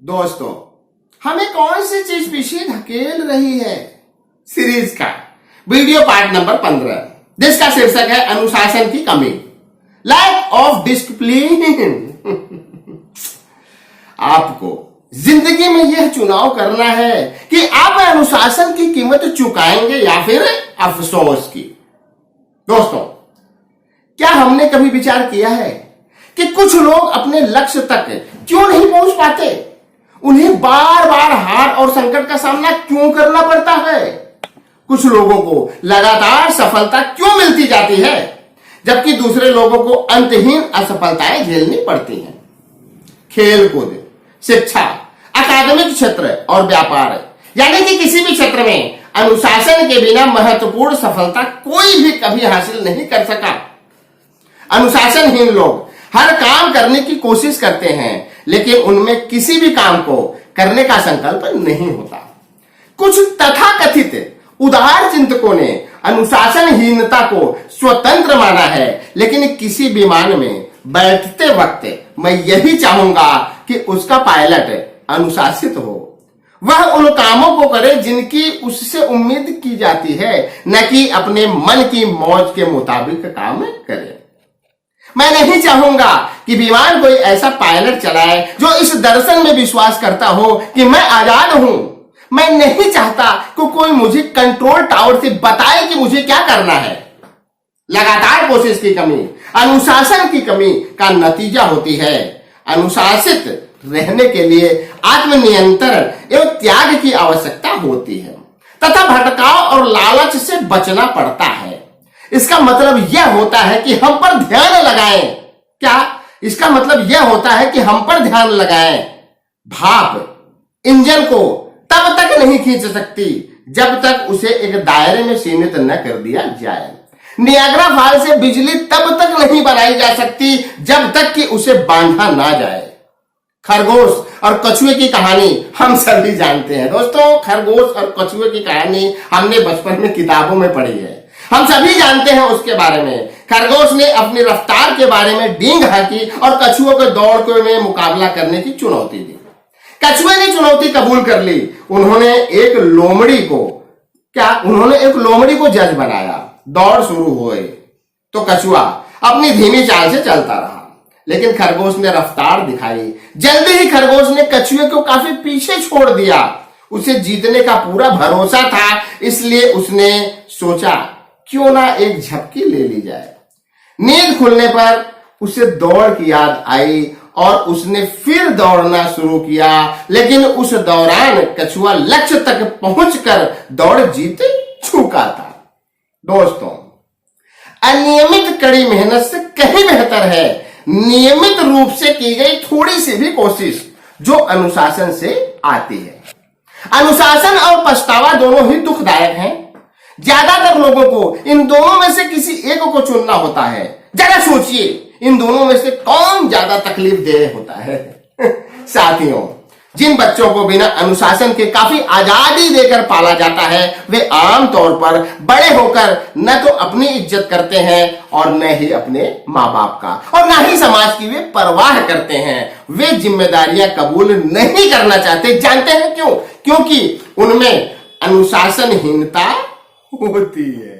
दोस्तों, हमें कौन सी चीज पीछे धकेल रही है? सीरीज का वीडियो पार्ट नंबर 15, जिसका शीर्षक है अनुशासन की कमी, लैक ऑफ डिसिप्लिन। आपको जिंदगी में यह चुनाव करना है कि आप अनुशासन की कीमत चुकाएंगे या फिर अफसोस की। दोस्तों, क्या हमने कभी विचार किया है कि कुछ लोग अपने लक्ष्य तक क्यों नहीं पहुंच पाते? उन्हें बार बार हार और संकट का सामना क्यों करना पड़ता है? कुछ लोगों को लगातार सफलता क्यों मिलती जाती है, जबकि दूसरे लोगों को अंतहीन असफलताएं झेलनी पड़ती हैं? खेल कूद, शिक्षा, अकादमिक क्षेत्र और व्यापार, यानी कि किसी भी क्षेत्र में अनुशासन के बिना महत्वपूर्ण सफलता कोई भी कभी हासिल नहीं कर सका। अनुशासनहीन लोग हर काम करने की कोशिश करते हैं, लेकिन उनमें किसी भी काम को करने का संकल्प नहीं होता। कुछ तथाकथित उदार चिंतकों ने अनुशासनहीनता को स्वतंत्र माना है, लेकिन किसी विमान में बैठते वक्त मैं यही चाहूंगा कि उसका पायलट अनुशासित हो। वह उन कामों को करे जिनकी उससे उम्मीद की जाती है, न कि अपने मन की मौज के मुताबिक काम करे। मैं नहीं चाहूंगा कि विमान कोई ऐसा पायलट चलाए जो इस दर्शन में विश्वास करता हो कि मैं आजाद हूं। मैं नहीं चाहता कि कोई मुझे कंट्रोल टावर से बताए कि मुझे क्या करना है। लगातार कोशिश की कमी अनुशासन की कमी का नतीजा होती है। अनुशासित रहने के लिए आत्मनियंत्रण एवं त्याग की आवश्यकता होती है तथा भटकाव और लालच से बचना पड़ता है। इसका मतलब यह होता है कि हम पर ध्यान लगाएं। क्या इसका मतलब यह होता है कि हम पर ध्यान लगाएं? भाप इंजन को तब तक नहीं खींच सकती जब तक उसे एक दायरे में सीमित न कर दिया जाए। नियाग्रा फॉल से बिजली तब तक नहीं बनाई जा सकती जब तक कि उसे बांधा ना जाए। खरगोश और कछुए की कहानी हम सभी जानते हैं। दोस्तों, खरगोश और कछुए की कहानी हमने बचपन में किताबों में पढ़ी है। हम सभी जानते हैं उसके बारे में। खरगोश ने अपनी रफ्तार के बारे में डींग हाकी और कछुओं के दौड़ में मुकाबला करने की चुनौती दी। कछुए ने चुनौती कबूल कर ली। उन्होंने एक लोमड़ी को जज बनाया। दौड़ शुरू हुई तो कछुआ अपनी धीमी चाल से चलता रहा, लेकिन खरगोश ने रफ्तार दिखाई। जल्दी ही खरगोश ने कछुए को काफी पीछे छोड़ दिया। उसे जीतने का पूरा भरोसा था, इसलिए उसने सोचा क्यों ना एक झपकी ले ली जाए। नींद खुलने पर उसे दौड़ की याद आई और उसने फिर दौड़ना शुरू किया, लेकिन उस दौरान कछुआ लक्ष्य तक पहुंचकर दौड़ जीत चुका था। दोस्तों, अनियमित कड़ी मेहनत से कहीं बेहतर है नियमित रूप से की गई थोड़ी सी भी कोशिश जो अनुशासन से आती है। अनुशासन और पछतावा दोनों ही दुखदायक हैं। ज्यादातर लोगों को इन दोनों में से किसी एक को चुनना होता है। जरा सोचिए, इन दोनों में से कौन ज्यादा तकलीफ देह होता है? साथियों, जिन बच्चों को बिना अनुशासन के काफी आजादी देकर पाला जाता है, वे आमतौर पर बड़े होकर न तो अपनी इज्जत करते हैं और न ही अपने माँ बाप का, और न ही समाज की वे परवाह करते हैं। वे जिम्मेदारियां कबूल नहीं करना चाहते। जानते हैं क्यों? क्योंकि उनमें अनुशासनहीनता होती है।